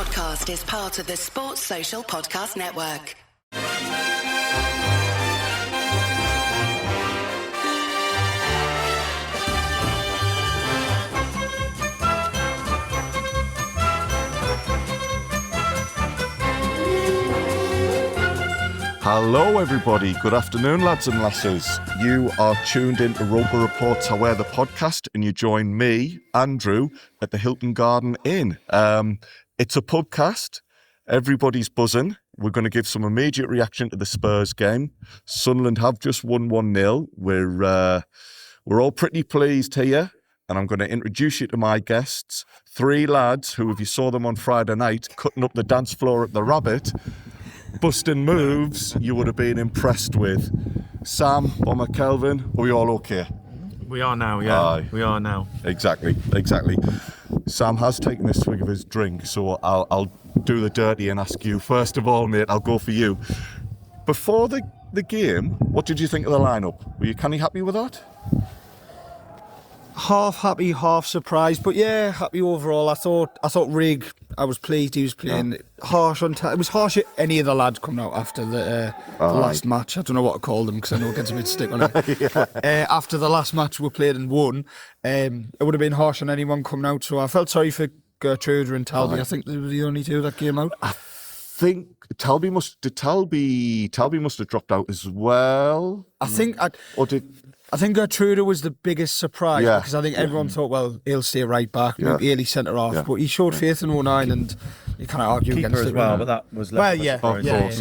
podcast is part of the Sports Social Podcast Network. Hello everybody, good afternoon lads and lasses. You are tuned in to Roper Reports I Wear the podcast and you join me, Andrew, at the Hilton Garden Inn. It's a pubcast, everybody's buzzing. We're going to give some immediate reaction to the Spurs game. Sunderland have just won 1-0. We're all pretty pleased here and I'm going to introduce you to my guests. Three lads who, if you saw them on Friday night, cutting up the dance floor at the Rabbit, busting moves you would have been impressed with. Sam, Bomber, Kelvin, are we all okay? We are now, yeah. Aye. We are now. Exactly. Sam has taken a swig of his drink, so I'll do the dirty and ask you. First of all, mate, I'll go for you. Before the game, what did you think of the lineup? Were you kind of happy with that? Half happy, half surprised, but yeah, happy overall. I thought Rig, I was pleased he was playing harsh on time. It was harsh at any of the lads coming out after the last match. I don't know what to call them because I know it gets a bit stick on it. After the last match we played and won, it would have been harsh on anyone coming out. So I felt sorry for Gertrude and Talby. I think they were the only two that came out. I think Talby must have dropped out as well. I think Gertrude was the biggest surprise because I think everyone thought, well, he'll stay right back, maybe he'll centre off, but he showed faith in 09 and you can't argue Keeper against as it. well, but that was less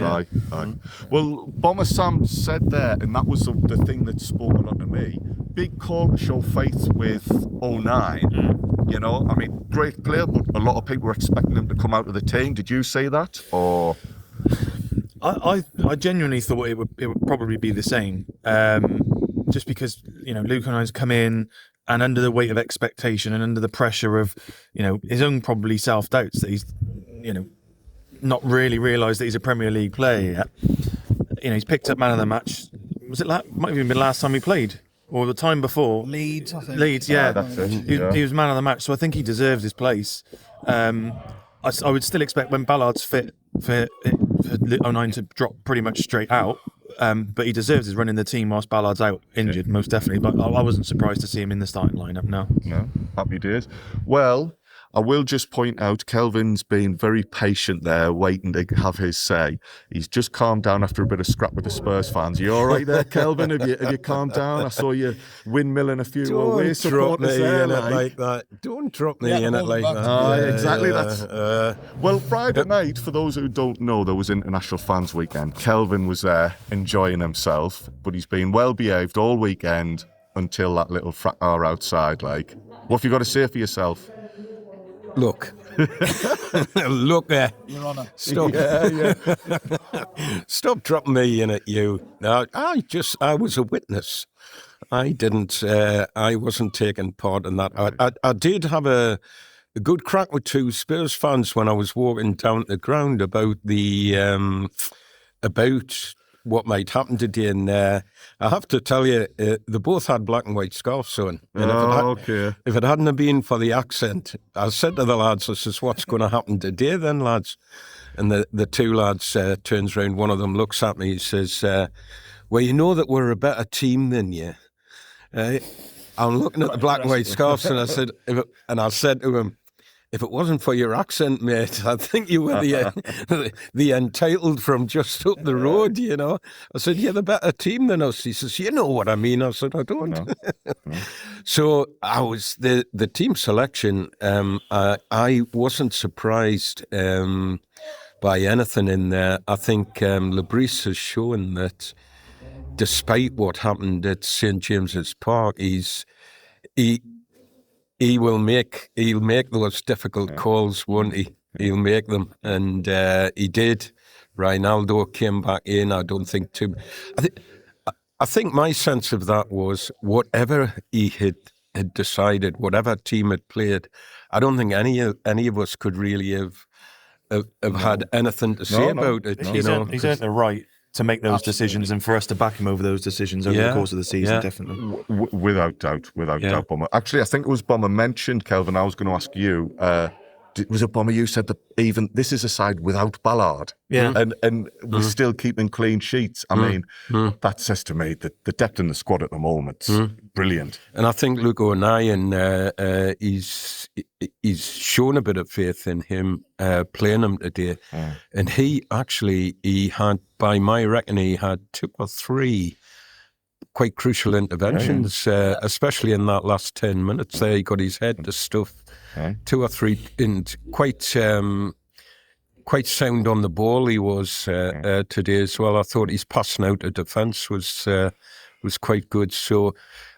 Aye. Well, Bomber Sam said there, and that was the thing that spoke a lot to me. Big call to show faith with 09. You know, I mean, great player, but a lot of people were expecting him to come out of the team. Did you say that, or? I genuinely thought it would probably be the same. Just because, you know, Luke and I's come in and under the weight of expectation and under the pressure of, you know, his own probably self-doubts that he's, you know, not really realised that he's a Premier League player yet. You know, he's picked up man of the match. Might have even been last time he played or the time before. Leeds, I think. Leeds, yeah. That's it. He was man of the match, so I think he deserves his place. I would still expect when Ballard's fit for 09 to drop pretty much straight out. But he deserves his run in the team whilst Ballard's out injured, most definitely. But I wasn't surprised to see him in the starting lineup now. No, happy days. Well, I will just point out Kelvin's been very patient there, waiting to have his say. He's just calmed down after a bit of scrap with the Spurs fans. You all right there, Kelvin? Have you calmed down? I saw you windmilling a few away supporters there. Like that. Don't drop me in it like that. Exactly. Well, Friday night, for those who don't know, there was International Fans Weekend. Kelvin was there enjoying himself, but he's been well behaved all weekend until that little fracas outside. Like, what have you got to say for yourself? Look there. Your Honour. Stop. Stop dropping me in at you. No, I was a witness. I wasn't taking part in that. I did have a good crack with two Spurs fans when I was walking down the ground about what might happen today. And I have to tell you, they both had black and white scarves on. And if it hadn't have been for the accent, I said to the lads, this is what's going to happen today then, lads. And the two lads turns round, one of them looks at me, he says, well, you know that we're a better team than you. I'm looking at the black and white scarves and I said to him, if it wasn't for your accent, mate, I think you were the entitled from just up the road, you know. I said, you're the better team than us. He says, you know what I mean. I said, I don't. No. So I was, the team selection, I wasn't surprised by anything in there. I think Lebris has shown that despite what happened at St. James's Park, he'll make those difficult calls, won't he? He'll make them, and he did. Ronaldo came back in. I don't think too. I think my sense of that was whatever he had decided, whatever team had played, I don't think any of us could really have had anything to say about it. He's earned the right to make those decisions and for us to back him over those decisions over the course of the season, definitely. Without doubt, Bomber. Actually, I think it was Bomber mentioned, Kelvin, I was going to ask you, was it Bomber? You said that even this is a side without Ballard, and we're still keeping clean sheets. I mean, that says to me that the depth in the squad at the moment's brilliant. And I think Luke O'Nien, he's shown a bit of faith in him playing him today, and he had, by my reckoning, he had 2 or 3 quite crucial interventions, especially in that last 10 minutes. There, he got his head to stuff. 2 or 3, and quite sound on the ball he was today as well. I thought his passing out of defence was quite good. So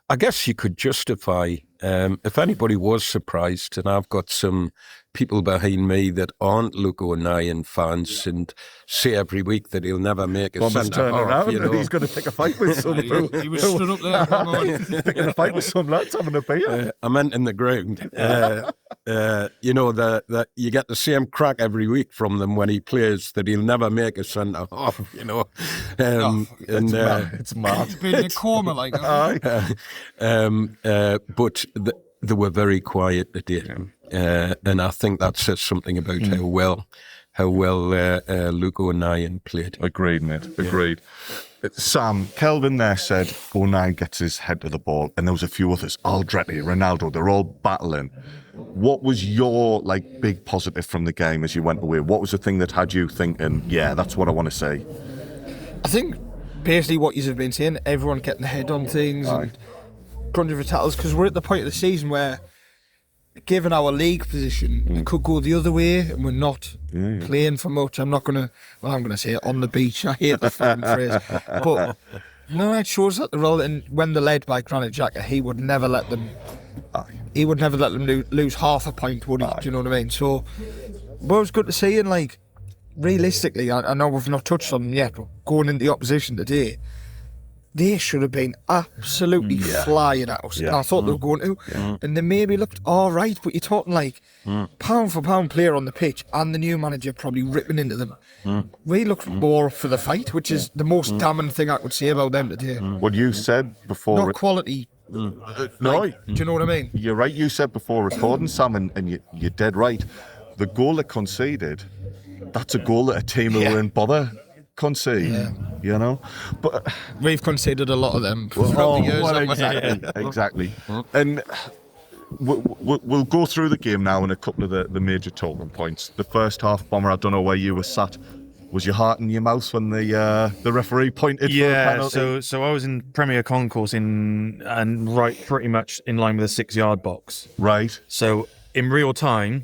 I guess you could justify, if anybody was surprised, and I've got some people behind me that aren't Luke O'Nien fans and say every week that he'll never make a centre half. You know? He's going to pick a fight with some. He was stood up there. Picking a fight with some lads having a beer. I meant in the ground. You know, that you get the same crack every week from them when he plays that he'll never make a centre half. You know, it's mad. It's been a coma like that. But they were very quiet today, and I think that says something about how well Luke O'Nien played. Agreed, mate. Agreed. Sam, Kelvin there said O'Nien gets his head to the ball, and there was a few others. Aldrete, Ronaldo, they're all battling. What was your big positive from the game as you went away? What was the thing that had you thinking, yeah, that's what I want to say? I think basically what you've been saying, everyone getting their head on things and crunching for tackles, because we're at the point of the season where, given our league position, it could go the other way, and we're not playing for much. I'm going to say it, on the beach. I hate the fucking phrase, but no, it shows that the role. And when they're led by Granit Xhaka, he would never let them. He would never let them lose half a point, would he? Do you know what I mean? So, but it was good to see. And realistically, I know we've not touched on them yet, but going into the opposition today, they should have been absolutely flying out. And I thought they were going to. And they maybe looked all right, but you're talking pound for pound player on the pitch and the new manager probably ripping into them. We looked more for the fight, which is the most damning thing I could say about them today. What you said before... Not quality. No. Do you know what I mean? You're right. You said before recording, Sam, and you're dead right. The goal that conceded, that's a goal that a team who were in bother concede, you know. But we've conceded a lot of them throughout the years. Exactly. And we'll go through the game now in a couple of the major talking points. The first half, Bomber, I don't know where you were sat. Was your heart in your mouth when the referee pointed for a penalty? So I was in Premier Concourse and right pretty much in line with the 6-yard box. Right. So in real time,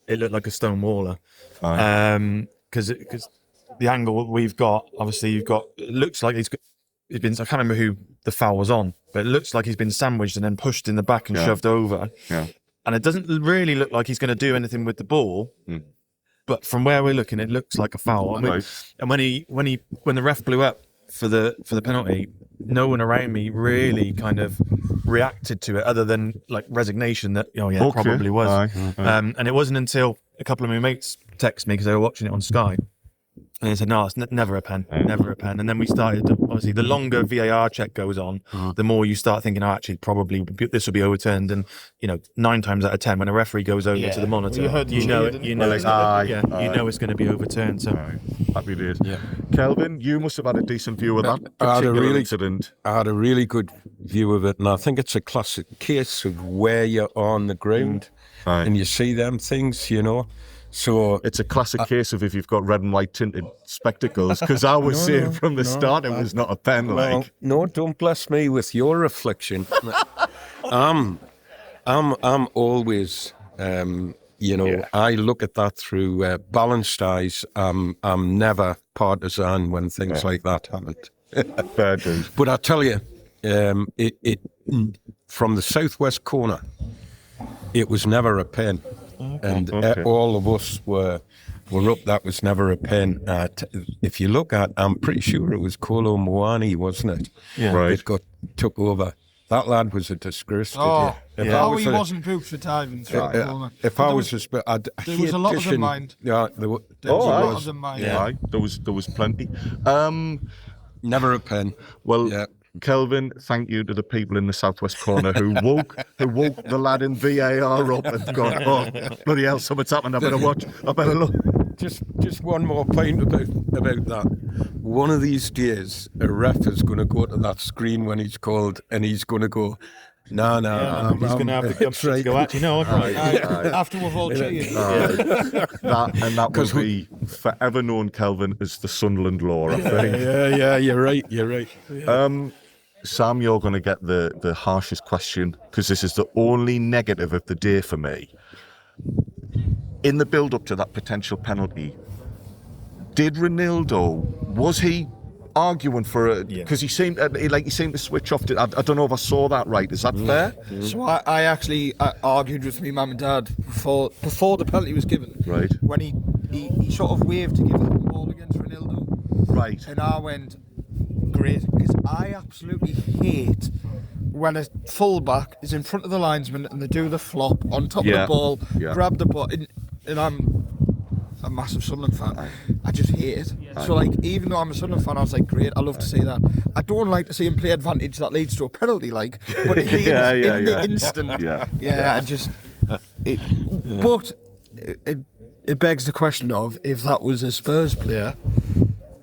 it looked like a stone waller. Because the angle we've got, obviously it looks like he's been, I can't remember who the foul was on, but it looks like he's been sandwiched and then pushed in the back and shoved over. Yeah. And it doesn't really look like he's going to do anything with the ball. But from where we're looking, it looks like a foul. I mean, and when the ref blew up for the penalty, no one around me really kind of reacted to it, other than resignation that it probably was. And it wasn't until a couple of my mates texted me because they were watching it on Sky. And they said, no, it's never a pen, never a pen. And then we started, obviously, the longer VAR check goes on, the more you start thinking, actually, probably this will be overturned. And, 9 times out of 10, when a referee goes over to the monitor, you know it's going to be overturned. So happy days. Yeah. Kelvin, you must have had a decent view of that particular incident. I had a really good view of it, and I think it's a classic case of where you're on the ground and you see them things, So it's a classic case of if you've got red and white tinted spectacles, because I was saying from the start it was not a pen. No, don't bless me with your affliction. I'm always, I look at that through balanced eyes. I'm never partisan when things like that happen. Fair dude. But I tell you, it from the southwest corner, it was never a pen. And all of us were up. That was never a pen. If you look at, I'm pretty sure it was Kolo Muani, wasn't it? Yeah. Right. It took over. That lad was a disgrace. He wasn't booked for diving through the corner. If I was there was a lot of them mind. Yeah, there was a lot of them mind. Yeah, there was plenty. Never a pen. Well, Kelvin, thank you to the people in the southwest corner who woke the lad in VAR up and gone, oh, bloody hell, something's happened, I better watch, I better look. Just one more point about that. One of these days, a ref is going to go to that screen when he's called, and he's going to go, no, he's going to have the gumption to go, actually, no, I'm right. After we've all cheered. That will be forever known, Kelvin, as the Sunderland law, I think. Yeah, you're right. Sam, you're going to get the harshest question, because this is the only negative of the day for me. In the build-up to that potential penalty, did Ronaldo, was he arguing for it? Because he seemed to switch off. I don't know if I saw that right. Is that fair? So I actually argued with my mum and dad before the penalty was given. Right. When he sort of waved to give up the ball against Ronaldo. Right. And I went, great, because I absolutely hate when a fullback is in front of the linesman and they do the flop on top of the ball, grab the ball, and I'm a massive Sunderland fan. I just hate it. So, like, even though I'm a Sunderland fan, I was like, great, I love to see that. I don't like to see him play advantage that leads to a penalty, like, but in the instant, I just. But it begs the question of if that was a Spurs player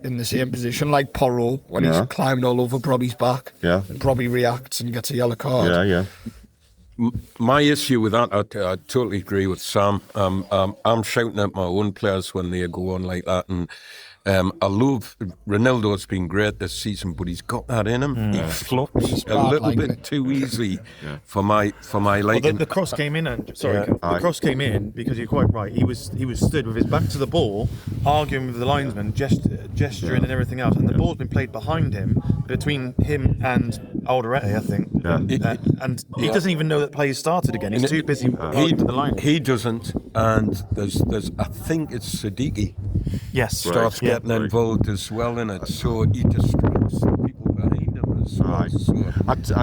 in the same position, like Porro, when he's climbed all over Brobby's back, and Brobby reacts and gets a yellow card. My issue with that, I totally agree with Sam. I'm shouting at my own players when they go on like that, and I love Ronaldo's been great this season, but he's got that in him. He flops a little bit too easily for my liking. The cross came in, the cross came in because you're quite right. He was stood with his back to the ball, arguing with the linesman, gesturing and everything else, and the ball's been played behind him, between him and Alderete, I think. And he doesn't even know that play started again. He's too busy arguing with the linesman. He doesn't, and there's I think it's Siddiqui. Yes, starts getting involved as well in it, so he distracts the people behind him as well. So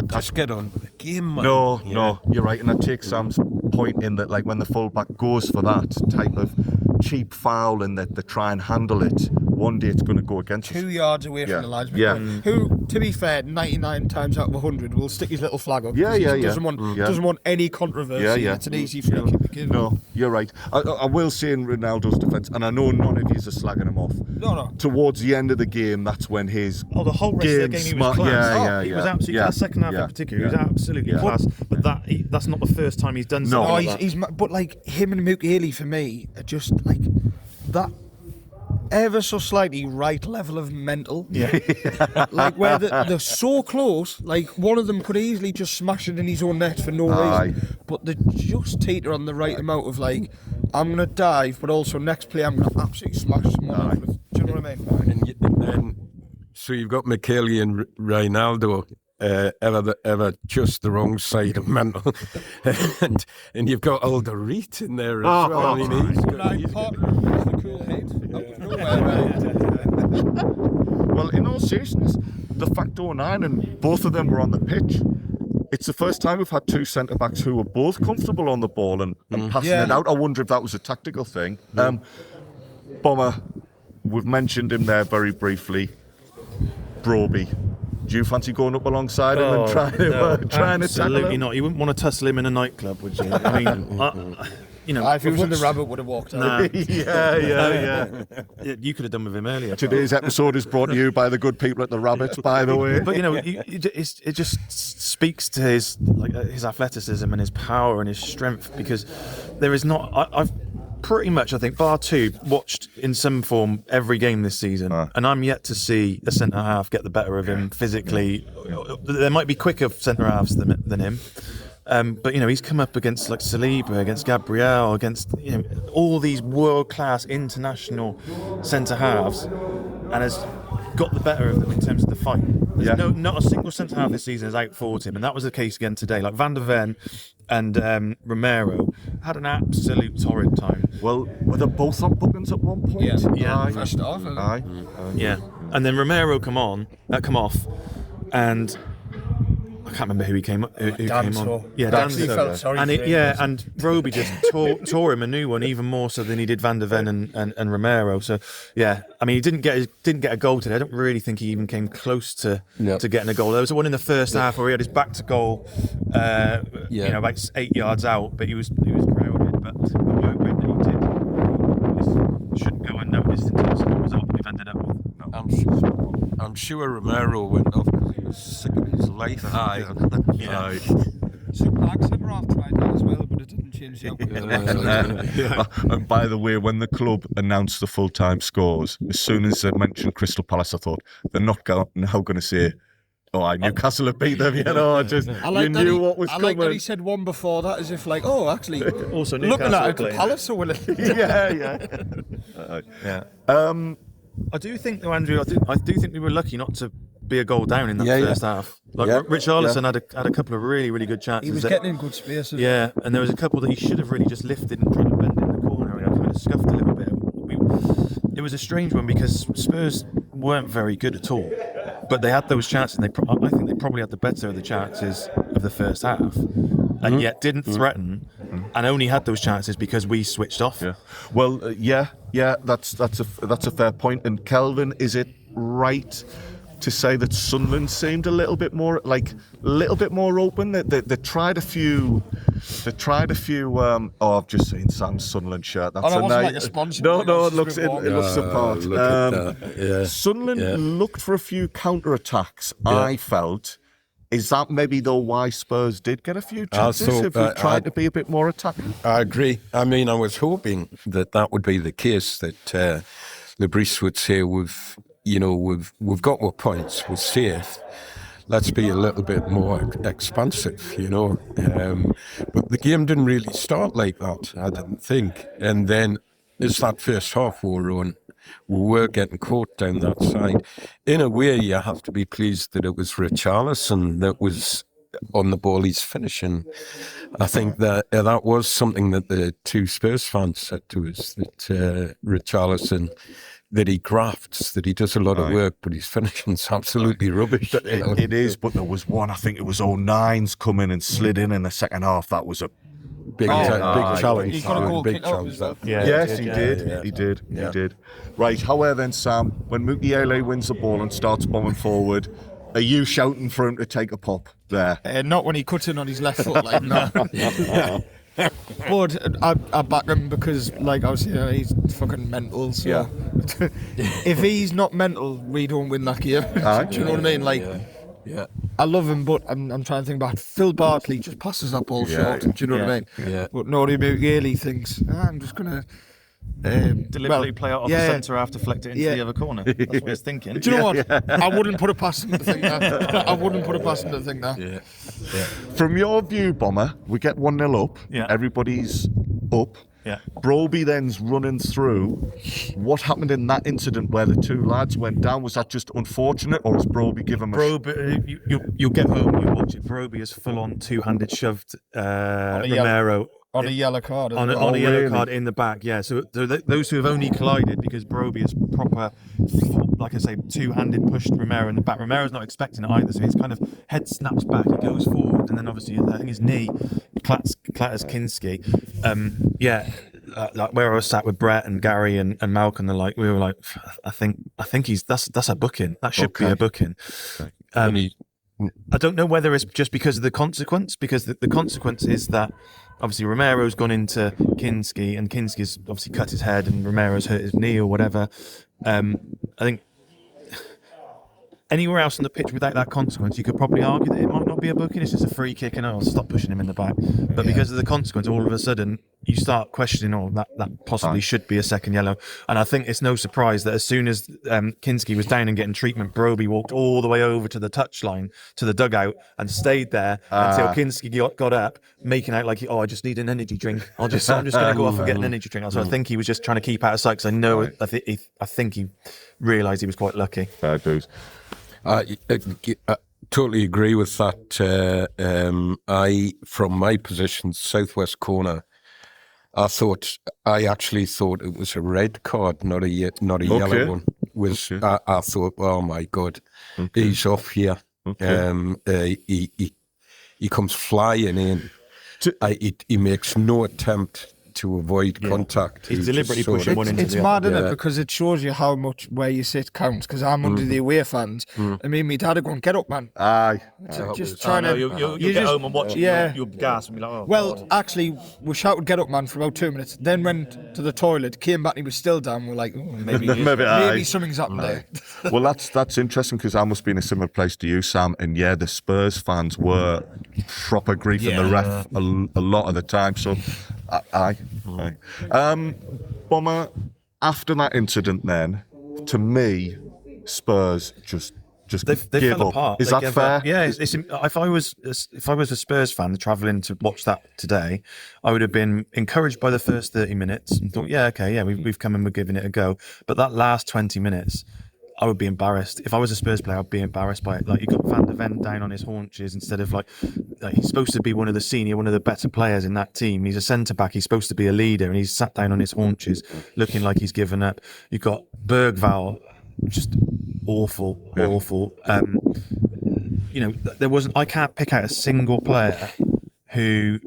just get on with the game, man. No, you're right, and I take Sam's point in that, like, when the fullback goes for that type of cheap foul and that they try and handle it, one day it's going to go against 2 yards away from the linesman, who, to be fair, 99 times out of 100 will stick his little flag up. Doesn't want any controversy. It's an easy free kick to give. No, you're right. I will say in Ronaldo's defence, and I know none of you are slagging him off. No. Towards the end of the game, that's when his the whole rest of the game he was class. He was absolutely class. Second half in particular, he was absolutely class. But that's not the first time he's done something like that. But like him and Mukiele for me are just like that ever so slightly right level of mental. Like where they're so close, like one of them could easily just smash it in his own net for no reason, but they just teeter on the right amount of like, I'm going to dive, but also next play I'm going to absolutely smash someone over. Do you know what I mean? And then, so you've got Michele and Ronaldo ever just the wrong side of mental, and you've got Alderete in there as well. I mean, he's the cool head out of nowhere. Well, in all seriousness, the fact 09 and both of them were on the pitch. It's the first time we've had two centre-backs who were both comfortable on the ball and passing it out. I wonder if that was a tactical thing. Bomber, we've mentioned him there very briefly. Broby. Do you fancy going up alongside him and trying to tackle him? Absolutely not. You wouldn't want to tussle him in a nightclub, would you? I mean, if he was in the rabbit, would have walked out. You could have done with him earlier. Today's episode is brought to you by the good people at the Rabbit, by the way. But it just speaks to his athleticism and his power and his strength, because there is not. I've pretty much, I think, bar two, watched in some form every game this season, and I'm yet to see a centre half get the better of him physically. There might be quicker centre halves than him. But he's come up against like Saliba, against Gabriel, against all these world-class international centre halves, and has got the better of them in terms of the fight. There's not a single centre half this season has outfought him, and that was the case again today. Like Van der Ven and Romero had an absolute torrid time. Well, were they both on bookings at one point? First off, and then Romero come off, and can't remember who he came who came Danso. on. Yeah, Actually Danso. felt sorry And for him. and Roby just tore him a new one, even more so than he did Van der Ven and Romero. So yeah, I mean, he didn't get a goal today. I don't really think he even came close to getting a goal. There was one in the first half where he had his back to goal, about 8 yards out, but he was crowded. But the work rate that he did shouldn't go unnoticed in terms of the result we've ended up with. I'm sure Romero went off because he was sick of his life. Aye. Some lags had half tried that as well, but it didn't change the outcome. And by the way, when the club announced the full-time scores, as soon as they mentioned Crystal Palace, I thought they're not now going to say, Newcastle have beat them. You knew what was coming. I like that he said one before that, as if like, actually, Also, looking at Newcastle it, Palace are winning. Yeah. I do think, though, Andrew, I do think we were lucky not to be a goal down in that first half. Like Richarlison had a couple of really, really good chances. He was getting in good space. Yeah, and there was a couple that he should have really just lifted and tried to bend in the corner, and I kind of scuffed a little bit. It was a strange one because Spurs weren't very good at all, but they had those chances. And I think they probably had the better of the chances of the first half, and yet didn't threaten, and only had those chances because we switched off. Yeah. Well, that's a fair point. And Kelvin, is it right to say that Sunderland seemed a little bit more open? They tried a few. I've just seen Sam's Sunderland shirt. That's it wasn't like a sponsor. No, it looks the part. Look at that. Yeah. Sunderland looked for a few counter-attacks. I felt. Is that maybe though why Spurs did get a few chances if we tried to be a bit more attacking? I agree. I mean, I was hoping that would be the case, that Lebris would say we've got our points, we're safe. Let's be a little bit more expansive, But the game didn't really start like that, I didn't think. And then as that first half wore on, we were getting caught down that side. In a way, you have to be pleased that it was Richarlison that was on the ball he's finishing. I think that was something that the two Spurs fans said to us, that Richarlison, that he grafts, that he does a lot of work, but his finishing's absolutely rubbish. It is, but there was one, I think it was 09's come in and slid in the second half. That was a big challenge. He's got a goal kick out. Yes, he did. Right, however then, Sam, when Mukiele wins the ball and starts bombing forward, are you shouting for him to take a pop there? Not when he cuts in on his left foot, like no. But I back him because, like I was saying, he's fucking mental. So if he's not mental, we don't win that game. Do you know what I mean? Like, I love him, but I'm trying to think back. Phil Bartley just passes that ball short. Do you know what I mean? Yeah. But Nori Mugiele thinks, I'm just gonna Deliberately play out off the centre half, deflect it into the other corner. That's what he's thinking. Do you know what? I wouldn't put it past him to think that. Yeah. From your view, Bomber, we get 1-0 up. Yeah. Everybody's up. Yeah. Broby then's running through. What happened in that incident where the two lads went down? Was that just unfortunate, or was Broby given Broby, you'll get home, you watch it. Broby is full on two-handed shoved Romero. On a yellow card. On a yellow card in the back, yeah. So those who have only collided because Broby is proper, like I say, two-handed pushed Romero in the back. Romero's not expecting it either, so his kind of head snaps back, he goes forward, and then obviously I think his knee clatters Kinski. Like where I was sat with Brett and Gary and Malcolm, we were like, I think that's a booking. That should be a booking. I don't know whether it's just because of the consequence, because the consequence is that obviously Romero's gone into Kinski, and Kinski's obviously cut his head, and Romero's hurt his knee or whatever. I think anywhere else on the pitch without that consequence, you could probably argue that it might not be a booking. It's just a free kick, and I'll stop pushing him in the back. But because of the consequence, all of a sudden you start questioning, that possibly should be a second yellow. And I think it's no surprise that as soon as Kinski was down and getting treatment, Broby walked all the way over to the touchline, to the dugout, and stayed there until Kinski got up, making out like, I just need an energy drink. I'm just going to go off and get an energy drink. So I think he was just trying to keep out of sight, because I think he realised he was quite lucky. Fair dues. I totally agree with that. From my position, southwest corner, I actually thought it was a red card, not a yellow one. I thought, oh my God, he's off here. He he comes flying in. He makes no attempt to avoid contact. He's deliberately pushing one into It's the mad, other. isn't it? Because it shows you how much where you sit counts. Because I'm under the away fans. I mean, my dad would go, get up, man. Aye. Just trying to... You'll you get just- home and watch it. Yeah. You'll gas and be like, oh, Well, God. actually, we shouted "get up, man" for about 2 minutes. Then went to the toilet, came back, and he was still down. We're like, oh, maybe Aye. something's happened there. Well, that's interesting because I must be in a similar place to you, Sam. And yeah, the Spurs fans were proper griefing the ref a lot of the time. So, aye. Bomber, after that incident, then to me, Spurs just They give fell up. apart. Is They that gave fair? up. Yeah. If I was a Spurs fan travelling to watch that today, I would have been encouraged by the first 30 minutes and thought, yeah, okay, yeah, we've come and we're giving it a go. But that last 20 minutes, I would be embarrassed. If I was a Spurs player, I'd be embarrassed by it. Like, you got Van de Ven down on his haunches instead of like he's supposed to be one of the better players in that team. He's a centre back. He's supposed to be a leader, and he's sat down on his haunches, looking like he's given up. You've got Bergvall, just awful. I can't pick out a single player who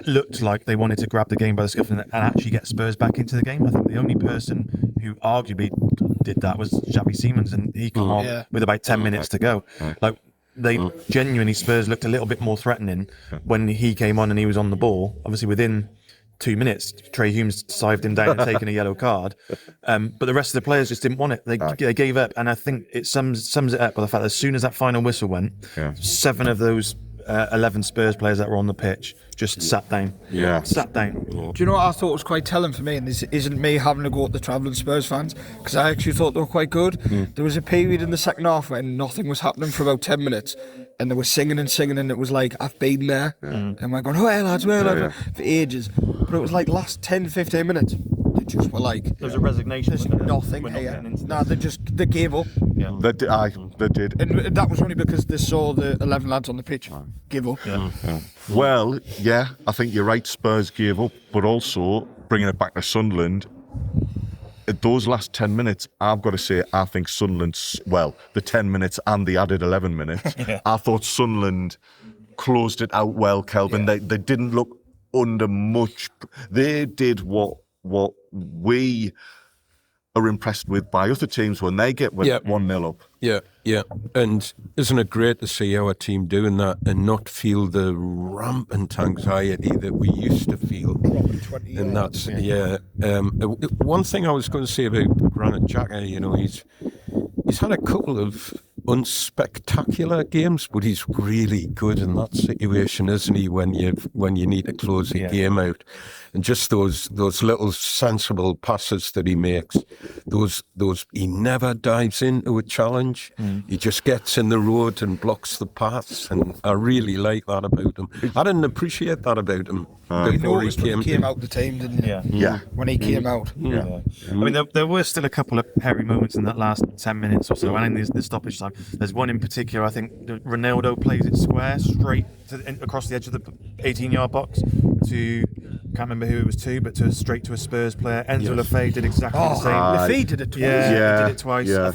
looked like they wanted to grab the game by the scruff and actually get Spurs back into the game. I think the only person who arguably did that was Xavi Simons, and he came on with about 10 minutes to go. Like, they genuinely, Spurs looked a little bit more threatening when he came on and he was on the ball. Obviously, within 2 minutes, Trey Humes sived him down and taken a yellow card. But the rest of the players just didn't want it. They gave up, and I think it sums it up by the fact that as soon as that final whistle went, 7 of those 11 Spurs players that were on the pitch just sat down. Yeah. Sat down. Do you know what I thought was quite telling for me? And this isn't me having to go at the travelling Spurs fans, because I actually thought they were quite good. There was a period in the second half when nothing was happening for about 10 minutes, and they were singing, and it was like, I've been there. And we're going, oh, hey, lads, for ages. But it was like last 10, 15 minutes, they just were like, There was a resignation. there's wasn't there? nothing We're not here. getting into Nah, they gave up. Yeah. They did. And that was only because they saw the 11 lads on the pitch give up. Well, yeah, I think you're right. Spurs gave up, but also bringing it back to Sunderland. At those last 10 minutes, I've got to say, I think Sunderland's, well, the 10 minutes and the added 11 minutes, I thought Sunderland closed it out well, Kelvin. They didn't look under much. They did what we are impressed with by other teams when they get 1-0 up. Yeah. And isn't it great to see our team doing that and not feel the rampant anxiety that we used to feel? And that's, one thing I was going to say about Granit Xhaka, he's had a couple of unspectacular games, but he's really good in that situation, isn't he? When you need to close the game out, and just those little sensible passes that he makes, those he never dives into a challenge. He just gets in the road and blocks the paths, and I really like that about him. I didn't appreciate that about him before he came out the team, didn't he? Yeah. When he came out. I mean, there were still a couple of hairy moments in that last 10 minutes or so, and in the stoppage time. There's one in particular, I think Ronaldo plays it square, straight across the edge of the 18-yard box to, can't remember who it was to, but straight to a Spurs player. Enzo Lefebvre did exactly the same. Lefebvre did it twice. He did it twice. Yeah.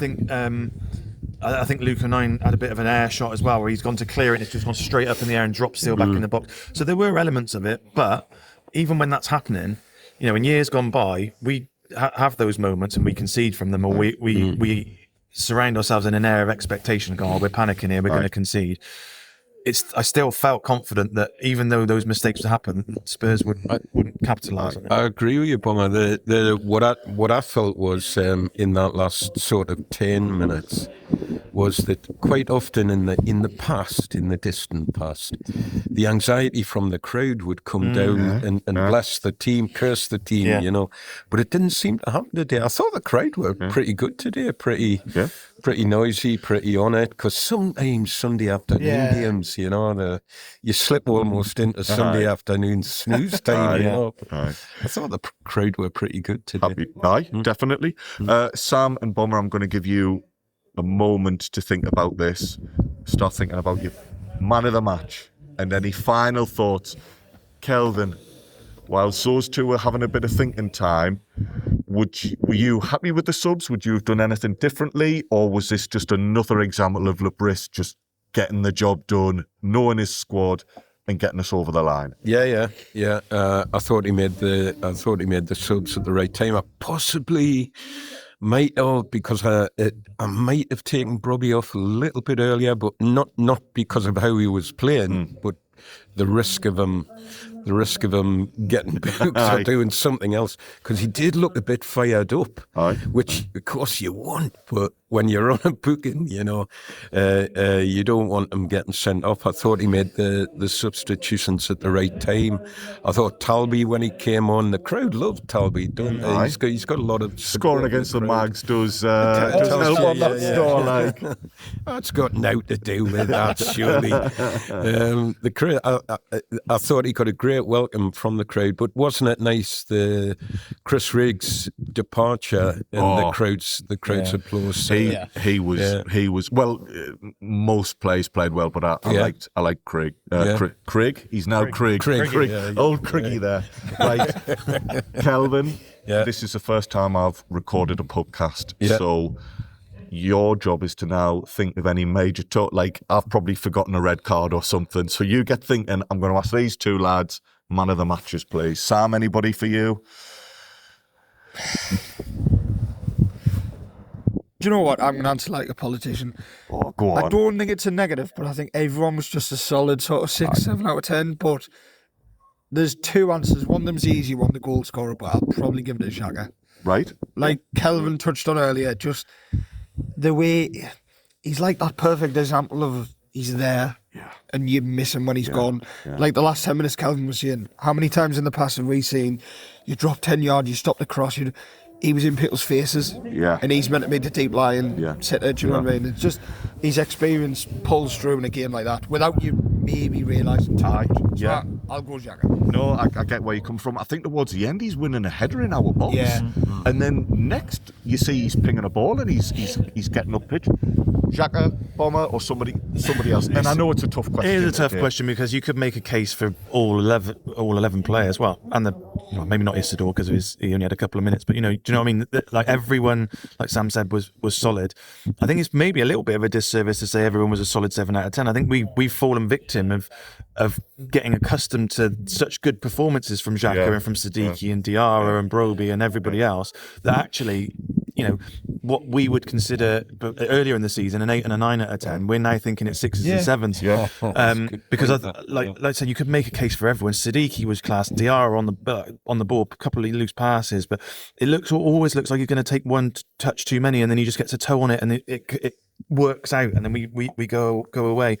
I think Luke O'Nien had a bit of an air shot as well, where he's gone to clear it and it's just gone straight up in the air and dropped still back in the box. So there were elements of it, but even when that's happening, in years gone by, we have those moments and we concede from them, or we surround ourselves in an air of expectation. Go, we're panicking here, we're going to concede. I still felt confident that even though those mistakes would happen, Spurs wouldn't capitalise on it. I agree with you, Bomber. What I felt was in that last sort of 10 minutes was that quite often in the distant past, the anxiety from the crowd would come down and bless the team, curse the team, But it didn't seem to happen today. I thought the crowd were pretty good today, pretty noisy, pretty on it. Because sometimes Sunday afternoon games, you slip almost into Sunday afternoon snooze time. I thought the crowd were pretty good today. Definitely. Sam and Bomber, I'm going to give you a moment to think about this. Start thinking about your man of the match and any final thoughts. Kelvin, whilst those two were having a bit of thinking time, were you happy with the subs? Would you have done anything differently, or was this just another example of Lebris just getting the job done, knowing his squad, and getting us over the line. Yeah. I thought he made the subs at the right time. I possibly might have, because I might have taken Brobby off a little bit earlier, but not because of how he was playing, but the risk of him getting booked or doing something else, because he did look a bit fired up, which of course you want, but when you're on a booking, you don't want him getting sent off. I thought he made the substitutions at the right time. I thought Talby, when he came on, the crowd loved Talby, don't they? He's got a lot of scoring against the Mags does help on that store, like. That's got nothing to do with that, surely. The crowd, I thought he got a great welcome from the crowd, but wasn't it nice, the Chris Riggs departure and the crowd's applause? He was well. Most players played well, but I liked Craig. Craig. He's now Craig. Old Craigie there. Right, Kelvin. Yeah. This is the first time I've recorded a podcast, so your job is to now think of any major like I've probably forgotten a red card or something. So you get thinking. I'm going to ask these two lads man of the matches, please. Sam, anybody for you? Do you know what? I'm going to answer like a politician. Oh, go on. I don't think it's a negative, but I think everyone was just a solid sort of 6, 7 out of 10. But there's two answers. One of them's easy, one the goal scorer, but I'll probably give it to Xhaka. Right. Like Kelvin touched on earlier, just the way he's like that perfect example of he's there and you miss him when he's gone. Yeah. Like the last 10 minutes Kelvin was saying, how many times in the past have we seen you drop 10 yards, you stop the cross, he was in people's faces, and he's meant to be the deep line sitter. Do you know what I mean? It's just his experience pulls through in a game like that without you maybe realising too much. So I'll go Xhaka. No, I get where you come from. I think towards the end he's winning a header in our box, and then next you see he's pinging a ball and he's getting up pitch. Xhaka, Bomber, or somebody else. And I know it's a tough question. It is a tough question because you could make a case for all 11 players. Well, and maybe not Isidore because he only had a couple of minutes. But do you know what I mean? Like everyone, like Sam said, was solid. I think it's maybe a little bit of a disservice to say everyone was a solid 7 out of 10. I think we've fallen victim of getting accustomed to such good performances from Xhaka and from Siddiqui and Diarra and Broby and everybody else that actually, what we would consider earlier in the season an 8 and a 9 out of 10, we're now thinking it's 6s and 7s. Yeah. Because like I said, you could make a case for everyone. Siddiqui was class, Diarra on the ball, a couple of loose passes, but it always looks like you're going to take one touch too many, and then he just gets a toe on it, and it works out, and then we go away.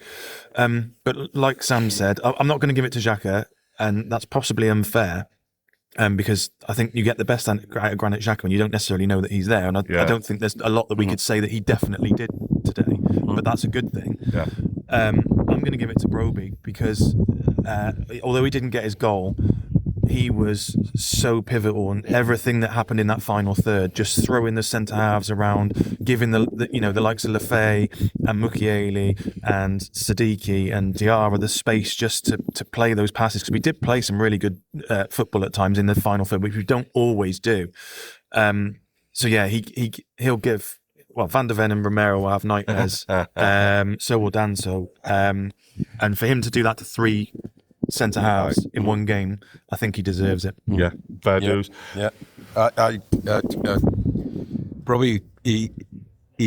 But like Sam said, I'm not going to give it to Xhaka, and that's possibly unfair. Because I think you get the best out of Granit Xhaka when you don't necessarily know that he's there, and I don't think there's a lot that we could say that he definitely did today, but that's a good thing. Yeah. I'm going to give it to Broby because although he didn't get his goal, he was so pivotal, and everything that happened in that final third, just throwing the centre halves around, giving the likes of Lefay and Mukiele and Siddiqui and Diarra the space just to play those passes, because we did play some really good football at times in the final third, which we don't always do. So yeah, he'll give. Well, Van der Ven and Romero will have nightmares. So will Danso, and for him to do that to 3 centre halves in one game, I think he deserves it. Yeah, fair dues. Yeah, I probably he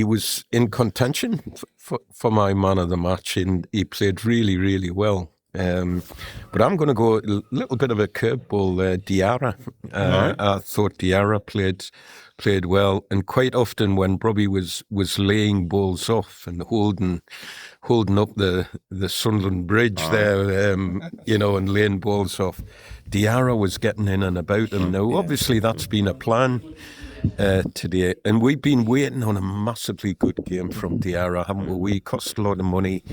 was in contention for my man of the match, and he played really, really well. But I'm going to go a little bit of a curveball. Diarra, I thought Diarra played well, and quite often when Broby was laying balls off and holding up the Sunderland Bridge there, and laying balls off, Diarra was getting in and about him. Now, obviously, that's been a plan today, and we've been waiting on a massively good game from Diarra, haven't we? We cost a lot of money.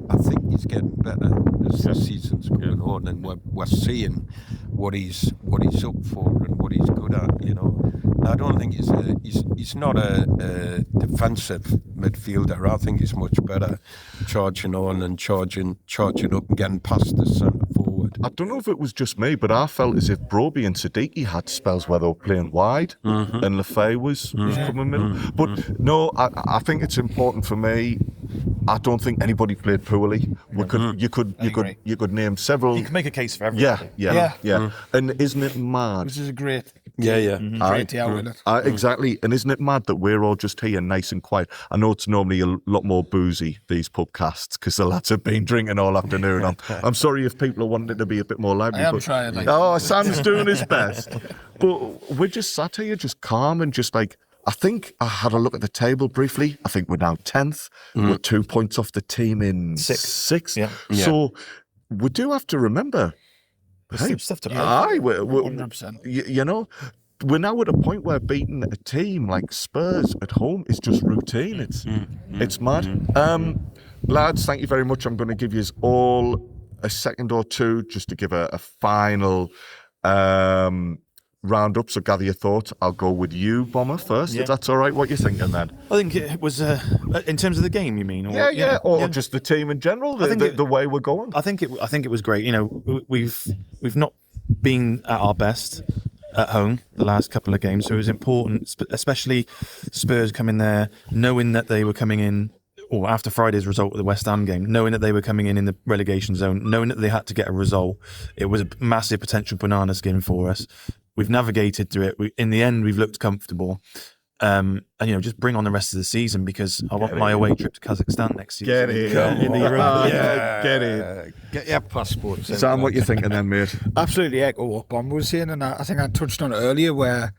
I think he's getting better as the season's going on, and we're seeing what he's up for and what he's good at. I don't think he's not a defensive midfielder. I think he's much better charging on and charging up and getting past the centre forward. I don't know if it was just me, but I felt as if Broby and Siddiqui had spells where they were playing wide and Lefay was coming middle. But no, I think it's important for me. I don't think anybody played poorly. You could name several. You can make a case for everything. Yeah. And isn't it mad? This is a great. Yeah. Great day out, isn't it? Exactly. And isn't it mad that we're all just here nice and quiet? I know it's normally a lot more boozy, these pubcasts, because the lads have been drinking all afternoon. I'm sorry if people are wanting it to be a bit more lively. I am trying. Oh, Sam's doing his best. But we're just sat here, just calm and just like, I think I had a look at the table briefly. I think we're now 10th. We're 2 points off the team in sixth. Yeah. So we do have to remember. There's stuff to play. Aye, 100%. you know, we're now at a point where beating a team like Spurs at home is just routine. It's mad. Lads, thank you very much. I'm going to give you all a second or two just to give a final round up. So gather your thoughts. I'll go with you, Bomber, first. If that's all right. What you thinking then? I think it was in terms of the game. You mean? Or, or just the team in general. The way we're going. I think it was great. You know, we've not been at our best at home the last couple of games, so it was important, especially Spurs coming there, knowing that they were coming in, or after Friday's result of the West Ham game, knowing that they were coming in the relegation zone, knowing that they had to get a result. It was a massive potential banana skin for us. We've navigated through it. In the end, we've looked comfortable. And, you know, just bring on the rest of the season, because I want my away trip to Kazakhstan next season. Get it. In the Europa. Get it. Get your passports. Sam, what you thinking then, mate? Absolutely echo what Bomb was saying, and I think I touched on it earlier where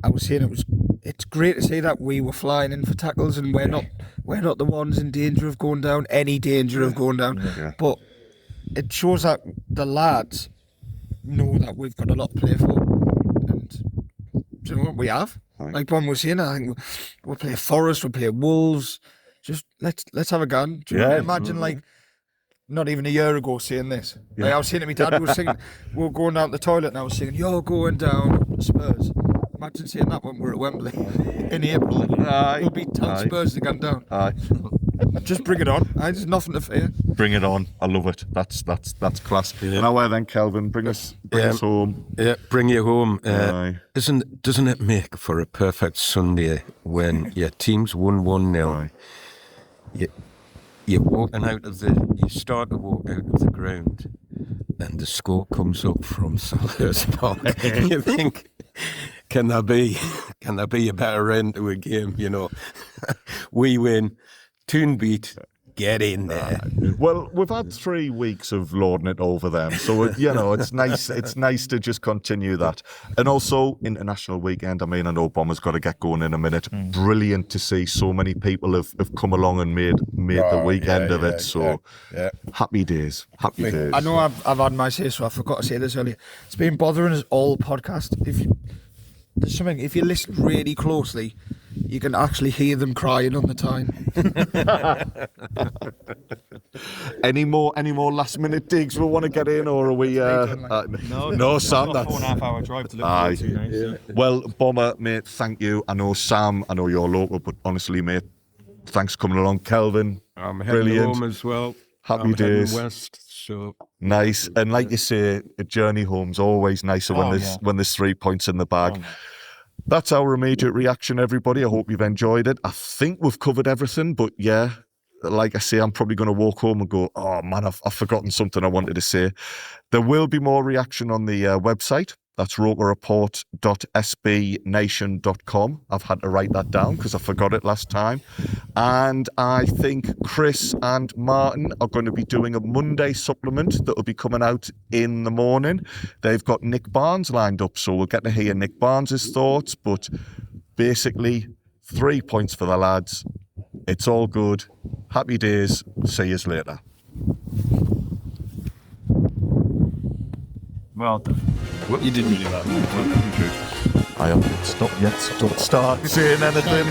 I was saying it's great to see that we were flying in for tackles and we're not the ones in danger of going down, any danger of going down. Yeah. But it shows that the lads know that we've got a lot to play for, and do you know what we have? Right. Like Bomb was saying, I think we'll play Forest, we'll play Wolves. Just let's have a gun. Do you know? Imagine like not even a year ago saying this. Yeah. Like I was saying to my dad, we were singing, we were going down the toilet, and I was singing, "You're going down Spurs." Imagine saying that when we're at Wembley in April. We'll be town Spurs to come down. Aye. Just bring it on. There's nothing to fear. Bring it on. I love it. That's class. Yeah. Now where then, Kelvin? Bring us home. Yeah, bring you home. Aye. Doesn't it make for a perfect Sunday when your team's won 1-0? You start to walk out of the ground, and the score comes up from Selhurst Park. You think, can there be a better end to a game? You know, we win, tune beat, get in there. Well, we've had 3 weeks of lording it over them, so it's nice. It's nice to just continue that. And also international weekend. I mean, I know Bomber's got to get going in a minute. Brilliant to see so many people have come along and made the weekend of it. So happy days. Happy days. I know I've had my say, so I forgot to say this earlier. It's been bothering us all podcast. If you listen really closely, you can actually hear them crying on the time. Any more last minute digs we want to get in, or are we? No, Sam. That's 4.5 hour drive to look forward to now. So. Well, Bomber, mate, thank you. I know Sam. I know you're local, but honestly, mate, thanks for coming along. Kelvin, I'm heading brilliant. home as well. Happy days. West, so nice. And like you say, a journey home's always nicer when there's 3 points in the bag. That's our immediate reaction, everybody. I hope you've enjoyed it. I think we've covered everything, but yeah, like I say, I'm probably going to walk home and go, oh man, I've forgotten something I wanted to say. There will be more reaction on the website. That's rokereport.sbnation.com. I've had to write that down because I forgot it last time. And I think Chris and Martin are going to be doing a Monday supplement that will be coming out in the morning. They've got Nick Barnes lined up, so we'll get to hear Nick Barnes' thoughts. But basically, 3 points for the lads. It's all good. Happy days. See you later. Well done. Well, you did really well. I haven't stopped yet, so don't start saying anything.